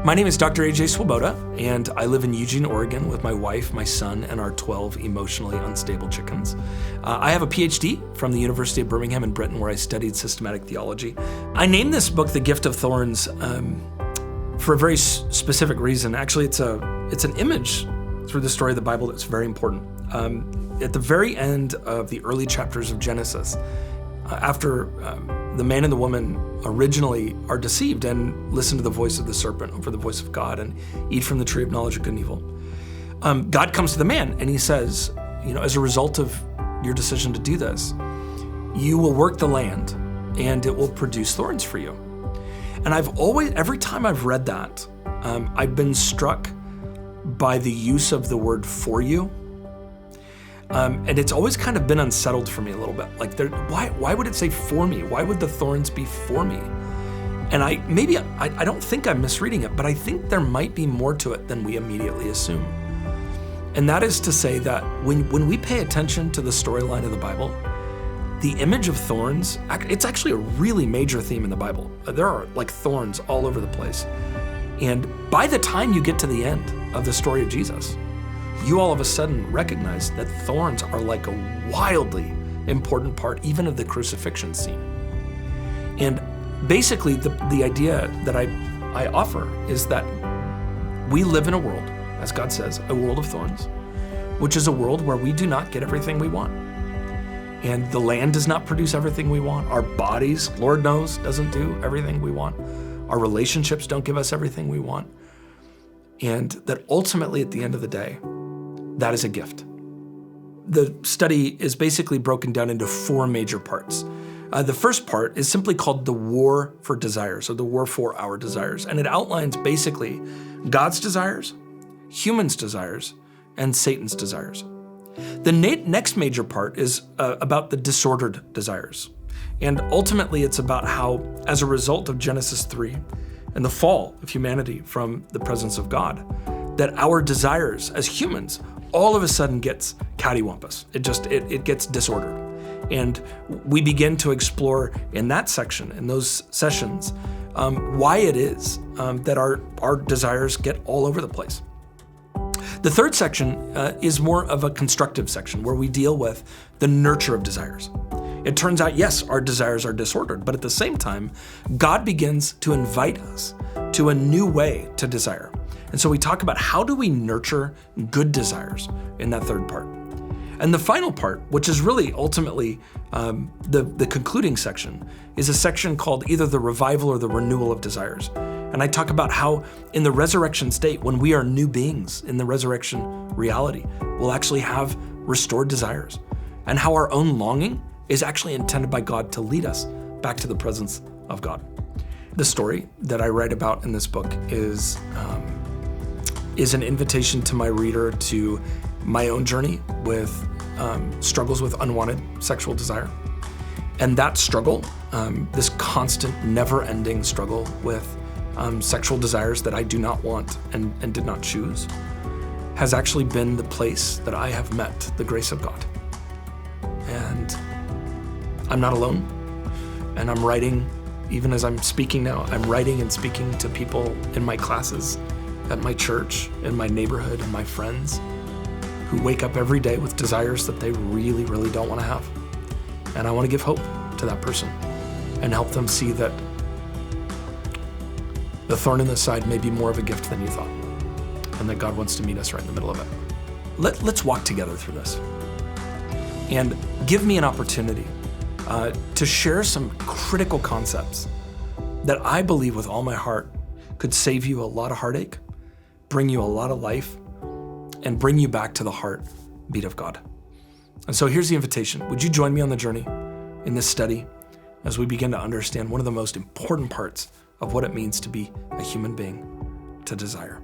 My name is Dr. AJ Swoboda, and I live in Eugene, Oregon with my wife, my son, and our 12 emotionally unstable chickens. I have a PhD from the University of Birmingham in Britain, where I studied systematic theology. I named this book The Gift of Thorns for a very specific reason. Actually, it's an image through the story of the Bible that's very important. At the very end of the early chapters of Genesis, after the man and the woman originally are deceived and listen to the voice of the serpent over the voice of God and eat from the tree of knowledge of good and evil, God comes to the man and he says, as a result of your decision to do this, you will work the land and it will produce thorns for you. And every time I've read that, I've been struck by the use of the word for you. And it's always kind of been unsettled for me a little bit. Like, why would it say for me? Why would the thorns be for me? And I don't think I'm misreading it, but I think there might be more to it than we immediately assume. And that is to say that when we pay attention to the storyline of the Bible, the image of thorns, it's actually a really major theme in the Bible. There are like thorns all over the place. And by the time you get to the end of the story of Jesus, you all of a sudden recognize that thorns are like a wildly important part even of the crucifixion scene. And basically the idea that I offer is that we live in a world, as God says, a world of thorns, which is a world where we do not get everything we want. And the land does not produce everything we want. Our bodies, Lord knows, doesn't do everything we want. Our relationships don't give us everything we want. And that ultimately at the end of the day, that is a gift. The study is basically broken down into 4 major parts. The first part is simply called the war for desires, or the war for our desires. And it outlines basically God's desires, humans' desires, and Satan's desires. The next major part is about the disordered desires. And ultimately it's about how, as a result of Genesis 3 and the fall of humanity from the presence of God, that our desires as humans all of a sudden gets cattywampus. It gets disordered. And we begin to explore in that section, in those sessions, why it is that our desires get all over the place. The third section is more of a constructive section where we deal with the nurture of desires. It turns out, yes, our desires are disordered, but at the same time, God begins to invite us to a new way to desire. And so we talk about how do we nurture good desires in that third part. And the final part, which is really ultimately the concluding section, is a section called either the revival or the renewal of desires. And I talk about how in the resurrection state, when we are new beings in the resurrection reality, we'll actually have restored desires. And how our own longing is actually intended by God to lead us back to the presence of God. The story that I write about in this book is an invitation to my reader to my own journey with struggles with unwanted sexual desire. And that struggle, this constant, never-ending struggle with sexual desires that I do not want and did not choose, has actually been the place that I have met the grace of God. And I'm not alone. And I'm writing, even as I'm speaking now, I'm writing and speaking to people in my classes, at my church, in my neighborhood, and my friends who wake up every day with desires that they really, really don't want to have. And I want to give hope to that person and help them see that the thorn in the side may be more of a gift than you thought, and that God wants to meet us right in the middle of it. Let's walk together through this and give me an opportunity to share some critical concepts that I believe with all my heart could save you a lot of heartache, bring you a lot of life, and bring you back to the heartbeat of God. And so here's the invitation. Would you join me on the journey in this study as we begin to understand one of the most important parts of what it means to be a human being, to desire?